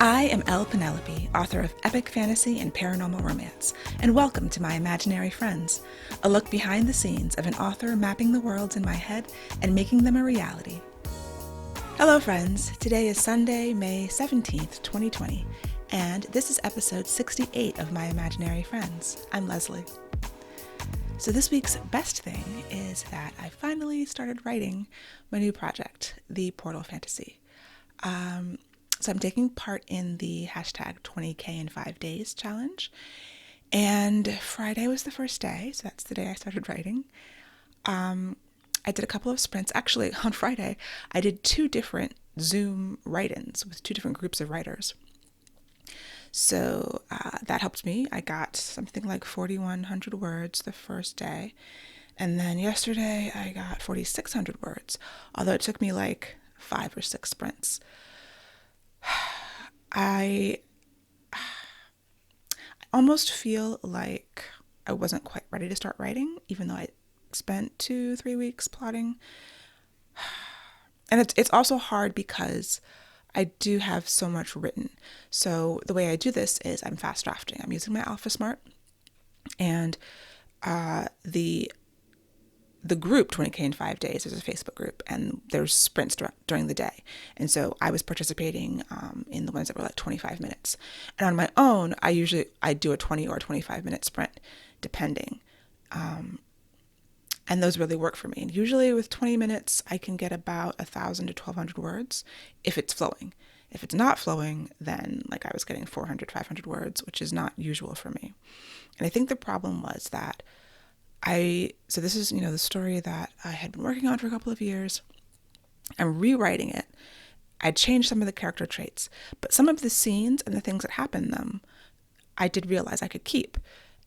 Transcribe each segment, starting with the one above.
I am Penelope, author of epic fantasy and paranormal romance, and welcome to my imaginary friends, a look behind the scenes of an author mapping the worlds in my head and making them a reality. Hello friends, today is Sunday, May 17th, 2020, and this is episode 68 of My Imaginary Friends. I'm Leslie. So this week's best thing is that I finally started writing my new project, the Portal Fantasy. So I'm taking part in the hashtag 20K in 5 days challenge. And Friday was the first day, so that's the day I started writing. I did a couple of sprints. Actually, on Friday, I did 2 different Zoom write-ins with 2 different groups of writers. So that helped me. I got something like 4,100 words the first day. And then yesterday, I got 4,600 words, although it took me like 5 or 6 sprints. I almost feel like I wasn't quite ready to start writing, even though I spent 2-3 weeks plotting. And it's also hard because I do have so much written. So the way I do this is I'm fast drafting. I'm using my AlphaSmart, and the group 20K in 5 days is a Facebook group, and there's sprints during the day. And so I was participating in the ones that were like 25 minutes. And on my own, I do a 20 or 25 minute sprint, depending. And those really work for me. And usually with 20 minutes, I can get about 1,000 to 1,200 words if it's flowing. If it's not flowing, then like I was getting 400, 500 words, which is not usual for me. And I think the problem was that so this is, the story that I had been working on for a couple of years. I'm rewriting it. I changed some of the character traits, but some of the scenes and the things that happen in them, I did realize I could keep.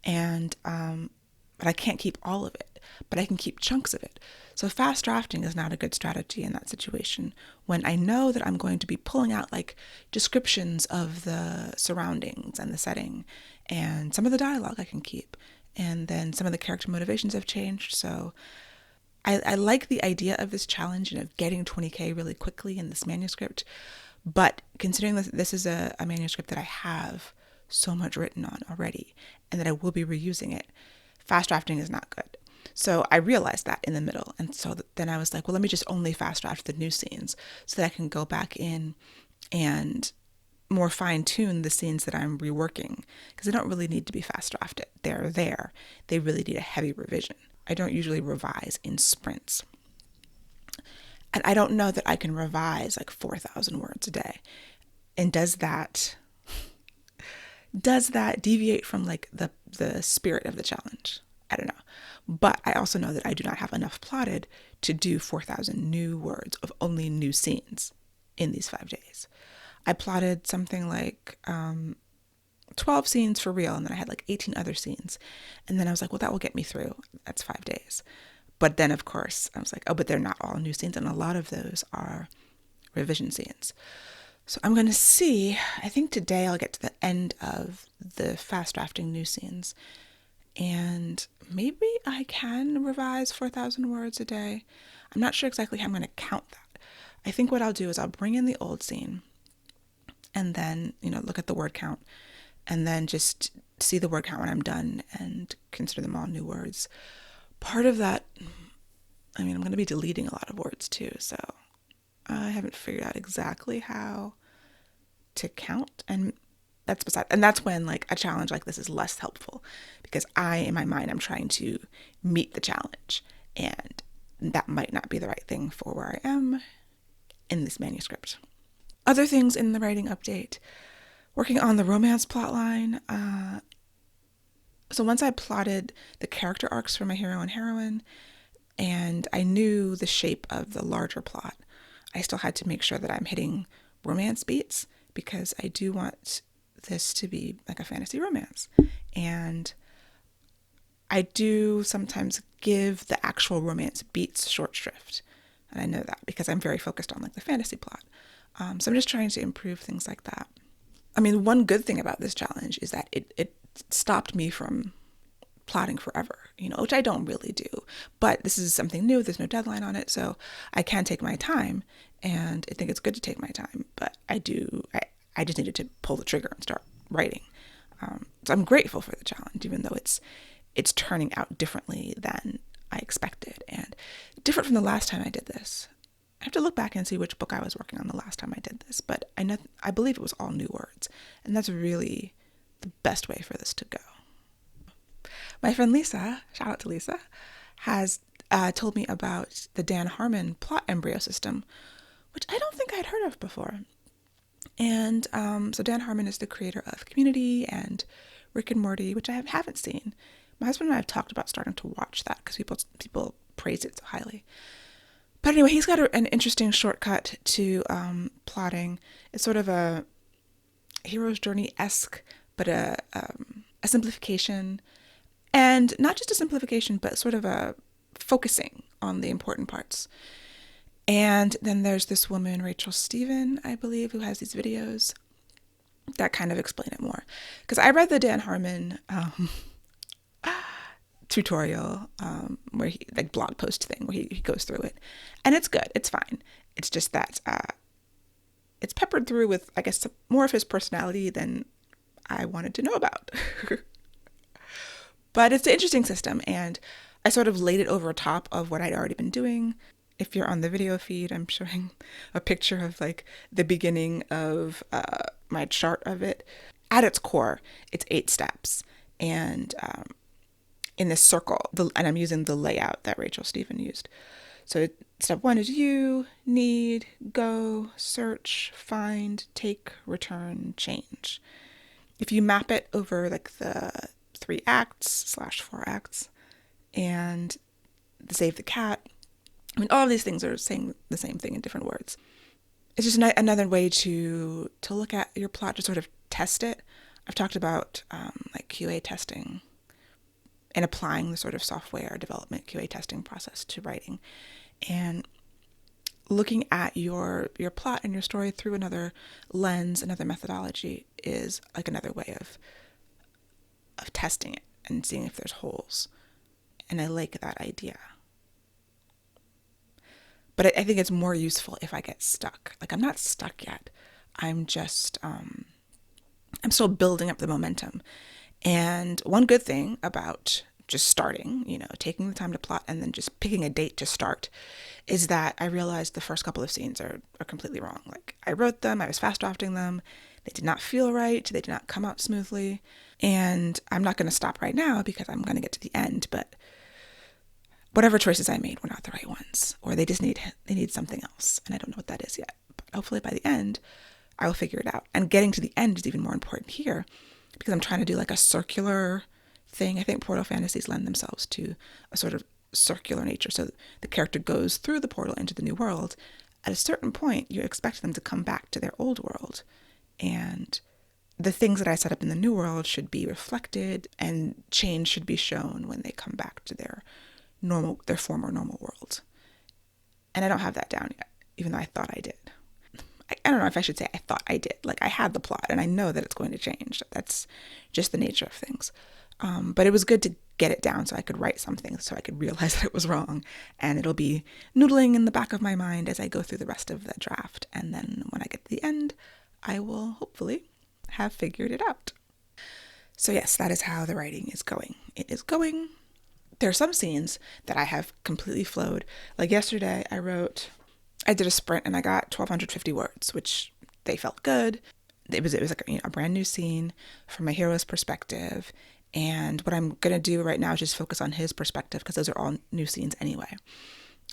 And, but I can't keep all of it, but I can keep chunks of it. So fast drafting is not a good strategy in that situation when I know that I'm going to be pulling out like descriptions of the surroundings and the setting, and some of the dialogue I can keep. And then some of the character motivations have changed. So I like the idea of this challenge and of getting 20K really quickly in this manuscript. But considering that this is a manuscript that I have so much written on already and that I will be reusing it, fast drafting is not good. So I realized that in the middle. And so then I was like, well, let me just only fast draft the new scenes so that I can go back in and more fine-tune the scenes that I'm reworking, because they don't really need to be fast drafted. They're there. They really need a heavy revision. I don't usually revise in sprints. And I don't know that I can revise like 4,000 words a day. And does that deviate from like the spirit of the challenge? I don't know. But I also know that I do not have enough plotted to do 4,000 new words of only new scenes in these 5 days. I plotted something like 12 scenes for real, and then I had like 18 other scenes. And then I was like, well, that will get me through. That's 5 days. But then, of course, I was like, oh, but they're not all new scenes, and a lot of those are revision scenes. So I'm going to see. I think today I'll get to the end of the fast drafting new scenes, and maybe I can revise 4,000 words a day. I'm not sure exactly how I'm going to count that. I think what I'll do is I'll bring in the old scene, and then, look at the word count, and then just see the word count when I'm done and consider them all new words. Part of that, I'm going to be deleting a lot of words too, so I haven't figured out exactly how to count, and that's when like a challenge like this is less helpful, because in my mind, I'm trying to meet the challenge, and that might not be the right thing for where I am in this manuscript. Other things in the writing update, working on the romance plotline. So once I plotted the character arcs for my hero and heroine, and I knew the shape of the larger plot, I still had to make sure that I'm hitting romance beats, because I do want this to be like a fantasy romance. And I do sometimes give the actual romance beats short shrift. And I know that because I'm very focused on like the fantasy plot. So I'm just trying to improve things like that. I mean, one good thing about this challenge is that it stopped me from plotting forever, which I don't really do. But this is something new. There's no deadline on it. So I can take my time, and I think it's good to take my time. But I I just needed to pull the trigger and start writing. So I'm grateful for the challenge, even though it's turning out differently than I expected and different from the last time I did this. I have to look back and see which book I was working on the last time I did this, but I believe it was all new words, and that's really the best way for this to go. My friend Lisa, shout out to Lisa, has told me about the Dan Harmon plot embryo system, which I don't think I'd heard of before. And so Dan Harmon is the creator of Community and Rick and Morty, which I haven't seen. My husband and I have talked about starting to watch that because people praise it so highly. But anyway, he's got an interesting shortcut to plotting. It's sort of a hero's journey-esque, but a simplification. And not just a simplification, but sort of a focusing on the important parts. And then there's this woman, Rachel Stephen, I believe, who has these videos that kind of explain it more. Because I read the Dan Harmon tutorial where he, like, blog post thing where he goes through it, and it's good, it's fine. It's just that it's peppered through with, I guess, more of his personality than I wanted to know about. But it's an interesting system, and I sort of laid it over top of what I'd already been doing. If you're on the video feed, I'm showing a picture of like the beginning of my chart of it. At its core, it's 8 steps, and in this circle, and I'm using the layout that Rachel Stephen used. So step 1 is you, need, go, search, find, take, return, change. If you map it over like the 3 acts / 4 acts and save the cat, I mean, all of these things are saying the same thing in different words. It's just another way to look at your plot, to sort of test it. I've talked about like QA testing and applying the sort of software development QA testing process to writing, and looking at your plot and your story through another lens, another methodology is like another way of testing it and seeing if there's holes. And I like that idea. But I think it's more useful if I get stuck. Like, I'm not stuck yet. I'm just, I'm still building up the momentum. And one good thing about just starting, taking the time to plot and then just picking a date to start, is that I realized the first couple of scenes are completely wrong. Like, I wrote them, I was fast drafting them, they did not feel right, they did not come out smoothly. And I'm not going to stop right now because I'm going to get to the end, but whatever choices I made were not the right ones, or they need something else, and I don't know what that is yet. But hopefully by the end, I will figure it out. And getting to the end is even more important here, because I'm trying to do like a circular thing. I think portal fantasies lend themselves to a sort of circular nature. So the character goes through the portal into the new world. At a certain point, you expect them to come back to their old world, and the things that I set up in the new world should be reflected, and change should be shown when they come back to their former normal world. And I don't have that down yet, even though I thought I did. I don't know if I should say I thought I did. Like, I had the plot and I know that it's going to change. That's just the nature of things. But it was good to get it down so I could write something, so I could realize that it was wrong. And it'll be noodling in the back of my mind as I go through the rest of the draft. And then when I get to the end, I will hopefully have figured it out. So yes, that is how the writing is going. It is going. There are some scenes that I have completely flowed. Like yesterday, I did a sprint and I got 1,250 words, which they felt good. It was like a brand new scene from my hero's perspective. And what I'm going to do right now is just focus on his perspective, because those are all new scenes anyway.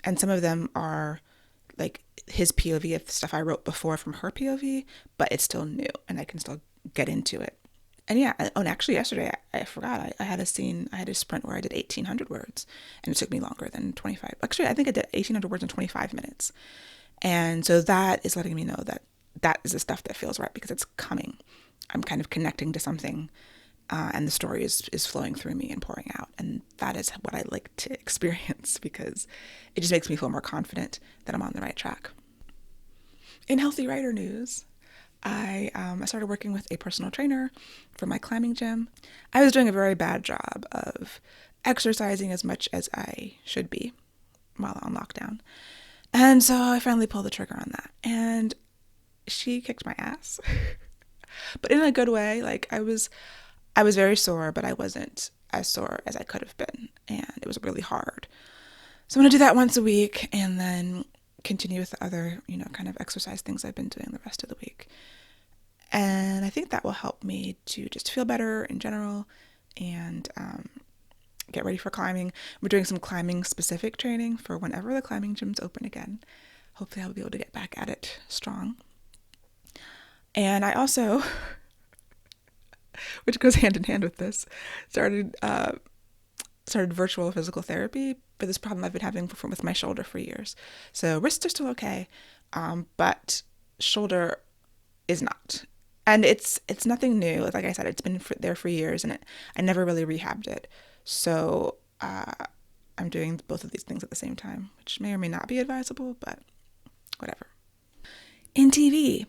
And some of them are like his POV of stuff I wrote before from her POV, but it's still new and I can still get into it. And yeah, and actually yesterday, I forgot, I had a sprint where I did 1,800 words, and it took me longer than 25. Actually, I think I did 1,800 words in 25 minutes. And so that is letting me know that that is the stuff that feels right, because it's coming. I'm kind of connecting to something, and the story is flowing through me and pouring out. And that is what I like to experience, because it just makes me feel more confident that I'm on the right track. In healthy writer news, I started working with a personal trainer for my climbing gym. I was doing a very bad job of exercising as much as I should be while on lockdown. And so I finally pulled the trigger on that. And she kicked my ass. but in a good way. Like I was very sore, but I wasn't as sore as I could have been, and it was really hard. So I'm going to do that once a week and then continue with the other, kind of exercise things I've been doing the rest of the week. And I think that will help me to just feel better in general and get ready for climbing. We're doing some climbing specific training for whenever the climbing gyms open again. Hopefully I'll be able to get back at it strong. And I also, which goes hand in hand with this, started virtual physical therapy for this problem I've been having with my shoulder for years. So wrists are still okay, but shoulder is not. And it's nothing new. Like I said, it's been there for years, and I never really rehabbed it. So I'm doing both of these things at the same time, which may or may not be advisable, but whatever. In TV,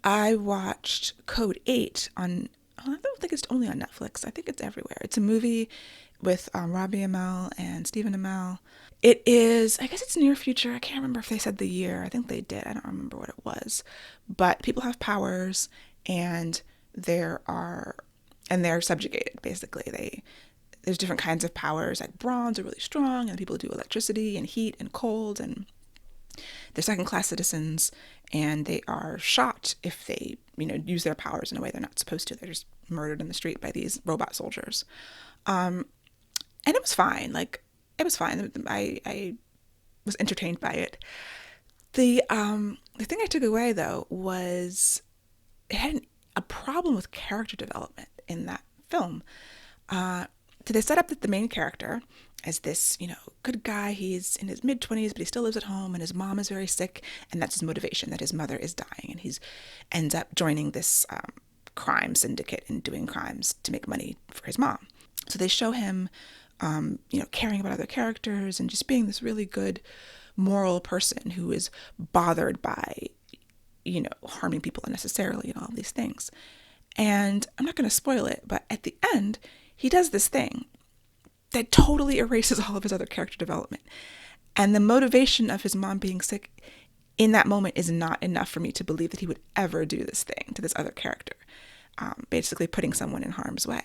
I watched Code 8 on, I don't think it's only on Netflix. I think it's everywhere. It's a movie with Robbie Amell and Stephen Amell. It is, I guess it's near future. I can't remember if they said the year. I think they did. I don't remember what it was. But people have powers, and they're subjugated, basically. There's different kinds of powers. Like bronze are really strong, and people do electricity and heat and cold, and they're second-class citizens, and they are shot if they, use their powers in a way they're not supposed to. They're just murdered in the street by these robot soldiers. And it was fine. Like, it was fine. I was entertained by it. The thing I took away, though, was it had a problem with character development in that film. So they set up that the main character as this, good guy. He's in his mid-20s, but he still lives at home, and his mom is very sick, and that's his motivation, that his mother is dying, and he ends up joining this crime syndicate and doing crimes to make money for his mom. So they show him, caring about other characters and just being this really good moral person who is bothered by, harming people unnecessarily and all these things. And I'm not going to spoil it, but at the end, he does this thing that totally erases all of his other character development. And the motivation of his mom being sick in that moment is not enough for me to believe that he would ever do this thing to this other character, basically putting someone in harm's way.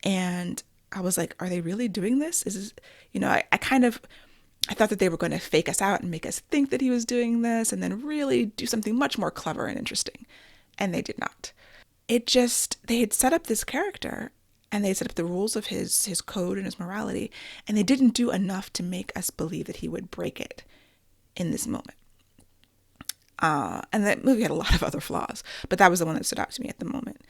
And I was like, are they really doing this? I thought that they were going to fake us out and make us think that he was doing this and then really do something much more clever and interesting. And they did not. They had set up this character, and they set up the rules of his code and his morality, and they didn't do enough to make us believe that he would break it in this moment. And that movie had a lot of other flaws, but that was the one that stood out to me at the moment.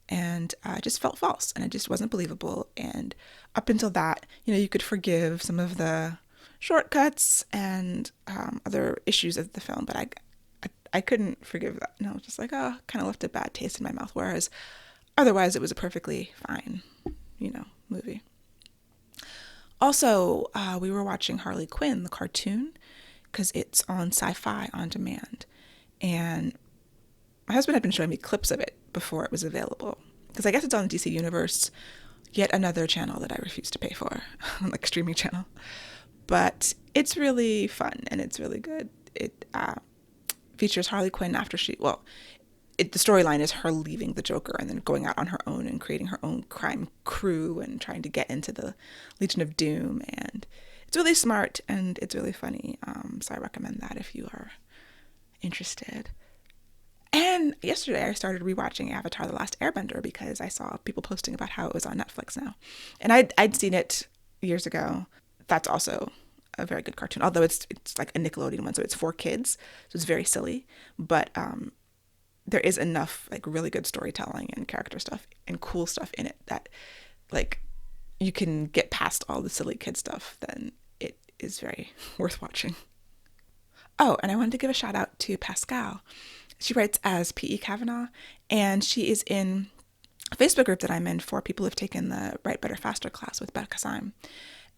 And it just felt false, and it just wasn't believable. And up until that, you could forgive some of the shortcuts and other issues of the film, but I couldn't forgive that. No, just like, kind of left a bad taste in my mouth, whereas otherwise it was a perfectly fine, movie. Also, we were watching Harley Quinn, the cartoon, because it's on SyFy on demand. And my husband had been showing me clips of it before it was available, because I guess it's on DC Universe, yet another channel that I refuse to pay for, like streaming channel. But it's really fun, and it's really good. It features Harley Quinn after the storyline is her leaving the Joker and then going out on her own and creating her own crime crew and trying to get into the Legion of Doom. And it's really smart, and it's really funny. So I recommend that if you are interested. And yesterday I started rewatching Avatar: The Last Airbender because I saw people posting about how it was on Netflix now. And I'd seen it years ago. That's also a very good cartoon, although it's like a Nickelodeon one, so it's for kids, so it's very silly. But there is enough like really good storytelling and character stuff and cool stuff in it that like you can get past all the silly kid stuff. Then it is very worth watching. Oh, and I wanted to give a shout out to Pascal. She writes as P.E. Kavanaugh, and she is in a Facebook group that I'm in for people who've taken the Write Better Faster class with Becca Syme.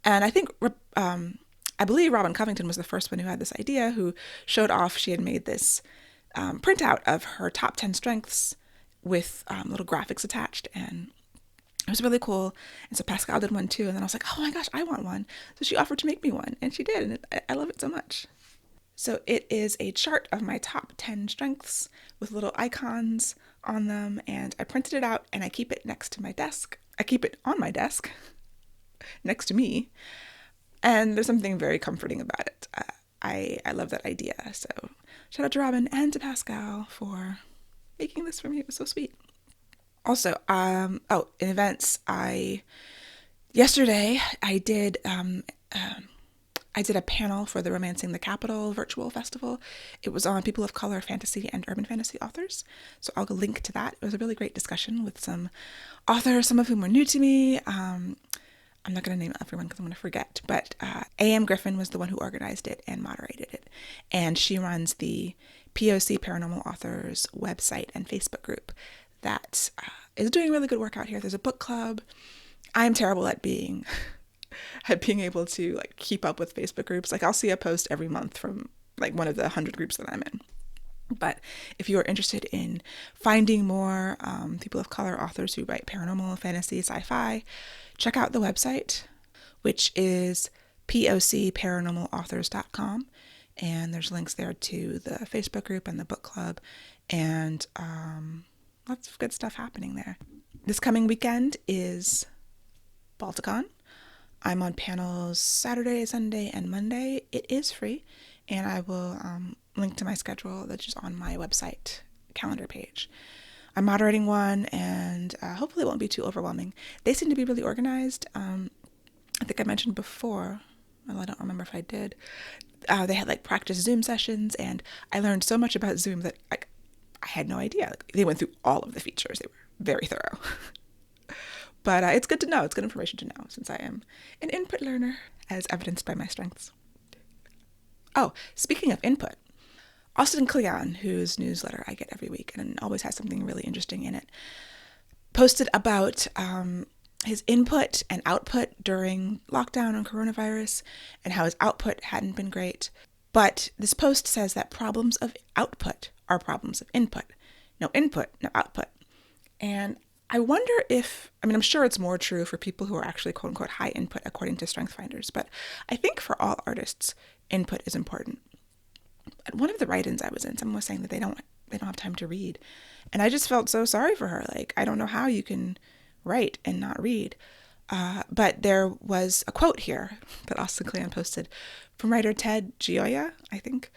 And I think, I believe Robin Covington was the first one who had this idea, who showed off. She had made this printout of her top 10 strengths with little graphics attached, and it was really cool. And so Pascal did one too, and then I was like, oh my gosh, I want one. So she offered to make me one, and she did, and I love it so much. So it is a chart of my top 10 strengths with little icons on them, and I printed it out and I keep it next to my desk. I keep it on my desk next to me, and there's something very comforting about it. I love that idea. So shout out to Robin and to Pascal for making this for me. It was so sweet. Also, in events, yesterday I did a panel for the Romancing the Capital virtual festival. It was on people of color fantasy and urban fantasy authors. So I'll link to that. It was a really great discussion with some authors, some of whom were new to me. I'm not going to name everyone because I'm going to forget, but A.M. Griffin was the one who organized it and moderated it. And she runs the POC Paranormal Authors website and Facebook group that is doing really good work out here. There's a book club. I'm terrible at being able to like keep up with Facebook groups. Like I'll see a post every month from like one of the 100 groups that I'm in. But if you are interested in finding more people of color authors who write paranormal, fantasy, sci-fi, check out the website, which is pocparanormalauthors.com. And there's links there to the Facebook group and the book club, and lots of good stuff happening there. This coming weekend is Balticon. I'm on panels Saturday, Sunday, and Monday. It is free, and I will link to my schedule that's just on my website calendar page. I'm moderating one, and hopefully it won't be too overwhelming. They seem to be really organized. I think I mentioned before, well, I don't remember if I did. They had like practice Zoom sessions, and I learned so much about Zoom that I had no idea. Like, they went through all of the features. They were very thorough. But it's good to know. It's good information to know, since I am an input learner, as evidenced by my strengths. Oh, speaking of input, Austin Kleon, whose newsletter I get every week and always has something really interesting in it, posted about his input and output during lockdown and coronavirus, and how his output hadn't been great. But this post says that problems of output are problems of input. No input, no output. And I wonder if, I'm sure it's more true for people who are actually quote unquote high input according to strength finders, but I think for all artists, input is important. At one of the write-ins I was in, someone was saying that they don't have time to read. And I just felt so sorry for her. Like, I don't know how you can write and not read. But there was a quote here that Austin Kleon posted from writer Ted Gioia, I think,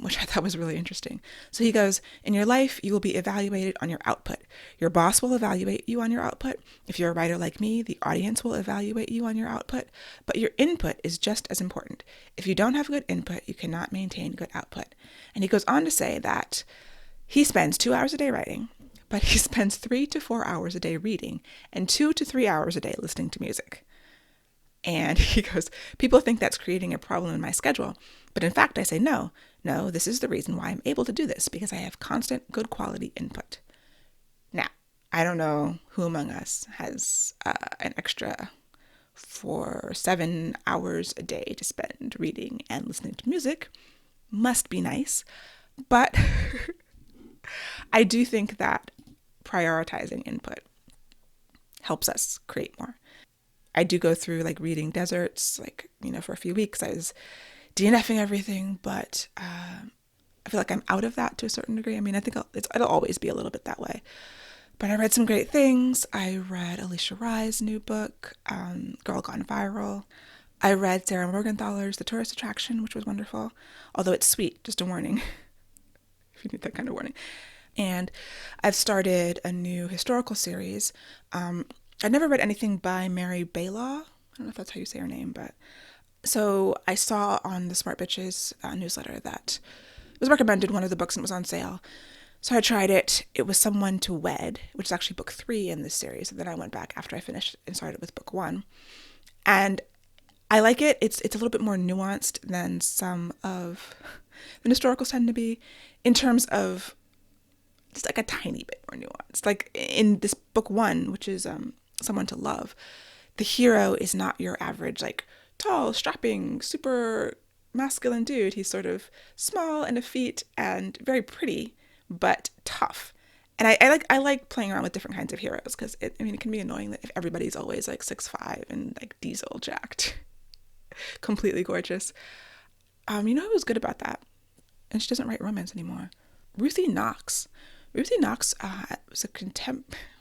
which I thought was really interesting. So he goes, in your life, you will be evaluated on your output. Your boss will evaluate you on your output. If you're a writer like me, the audience will evaluate you on your output. But your input is just as important. If you don't have good input, you cannot maintain good output. And he goes on to say that he spends 2 hours a day writing, but he spends 3 to 4 hours a day reading and 2 to 3 hours a day listening to music. And he goes, people think that's creating a problem in my schedule. But in fact, I say, no, this is the reason why I'm able to do this, because I have constant, good quality input. Now, I don't know who among us has an extra 7 hours a day to spend reading and listening to music. Must be nice. But I do think that prioritizing input helps us create more. I do go through like reading deserts, for a few weeks I was DNFing everything, but I feel like I'm out of that to a certain degree. I think it'll always be a little bit that way. But I read some great things. I read Alicia Rye's new book, Girl Gone Viral. I read Sarah Morgenthaler's The Tourist Attraction, which was wonderful, although it's sweet, just a warning, if you need that kind of warning. And I've started a new historical series. I'd never read anything by Mary Baylaw. I don't know if that's how you say her name, but so I saw on the Smart Bitches newsletter that it was recommended, one of the books, and it was on sale. So I tried it. It was Someone to Wed, which is actually book 3 in this series. And then I went back after I finished and started with book 1. And I like it. It's a little bit more nuanced than some of the historicals tend to be, in terms of just like a tiny bit more nuanced. Like in this book 1, which is Someone to Love, the hero is not your average tall, strapping, super masculine dude. He's sort of small and effete and very pretty, but tough. And I like playing around with different kinds of heroes, because it can be annoying that if everybody's always 6'5" and diesel jacked, completely gorgeous. You know who was good about that? And she doesn't write romance anymore. Ruthie Knox. Ruthie Knox was I don't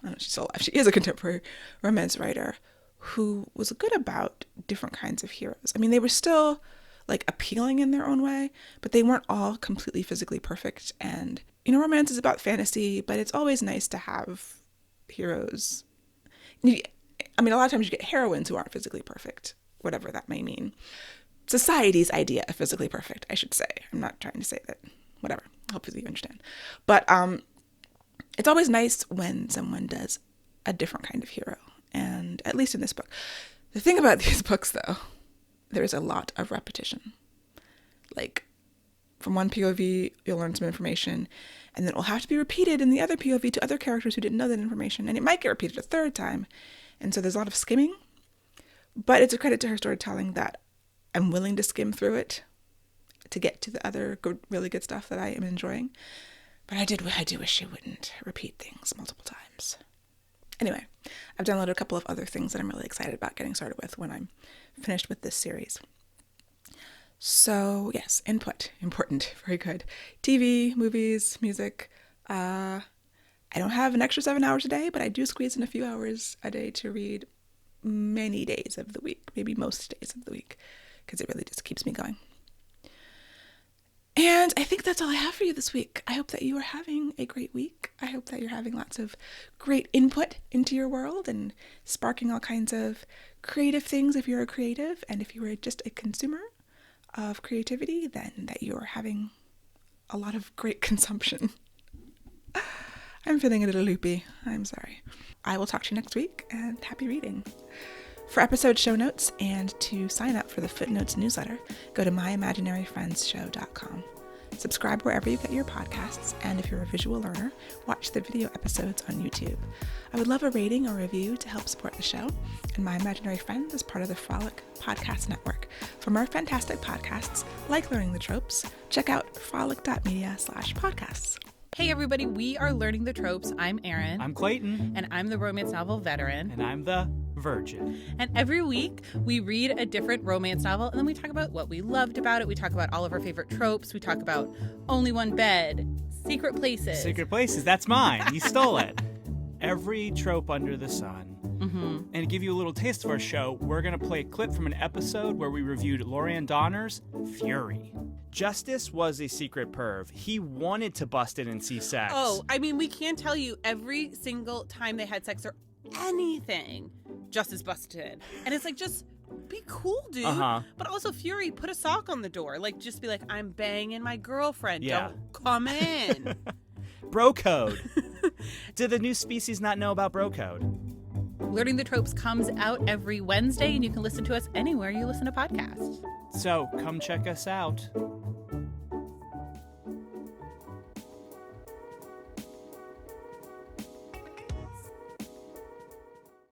know if she's still alive. She is a contemporary romance writer who was good about different kinds of heroes. I mean, they were still like appealing in their own way, but they weren't all completely physically perfect. And, you know, romance is about fantasy, but it's always nice to have heroes. I mean, a lot of times you get heroines who aren't physically perfect, whatever that may mean. Society's idea of physically perfect, I should say. I'm not trying to say that, whatever. Hopefully you understand. But it's always nice when someone does a different kind of hero. And at least in this book. The thing about these books, though, there's a lot of repetition. Like, from one POV, you'll learn some information, and then it will have to be repeated in the other POV to other characters who didn't know that information, and it might get repeated a third time. And so there's a lot of skimming, but it's a credit to her storytelling that I'm willing to skim through it to get to the other good, really good stuff that I am enjoying. But I do wish she wouldn't repeat things multiple times. Anyway, I've downloaded a couple of other things that I'm really excited about getting started with when I'm finished with this series. So, yes, input. Important. Very good. TV, movies, music. I don't have an extra 7 hours a day, but I do squeeze in a few hours a day to read many days of the week, maybe most days of the week, because it really just keeps me going. And I think that's all I have for you this week. I hope that you are having a great week. I hope that you're having lots of great input into your world and sparking all kinds of creative things if you're a creative. And if you are just a consumer of creativity, then that you're having a lot of great consumption. I'm feeling a little loopy. I'm sorry. I will talk to you next week, and happy reading. For episode show notes and to sign up for the Footnotes newsletter, go to myimaginaryfriendshow.com. Subscribe wherever you get your podcasts, and if you're a visual learner, watch the video episodes on YouTube. I would love a rating or review to help support the show, and My Imaginary Friends is part of the Frolic Podcast Network. For more fantastic podcasts like Learning the Tropes, check out frolic.media/podcasts. Hey everybody, we are Learning the Tropes. I'm Erin. I'm Clayton. And I'm the romance novel veteran. And I'm the virgin. And every week we read a different romance novel and then we talk about what we loved about it. We talk about all of our favorite tropes. We talk about only one bed, secret places. Secret places, that's mine. You stole it. Every trope under the sun. Mm-hmm. And to give you a little taste of our show, we're going to play a clip from an episode where we reviewed Lorianne Donner's Fury. Justice was a secret perv. He wanted to bust in and see sex. Oh, I mean, we can't tell you every single time they had sex or anything, Justice busted in. And it's like, just be cool, dude. Uh-huh. But also, Fury, put a sock on the door. Like, just be like, I'm banging my girlfriend. Yeah. Don't come in. Bro code. Did the new species not know about bro code? Learning the Tropes comes out every Wednesday, and you can listen to us anywhere you listen to podcasts. So come check us out.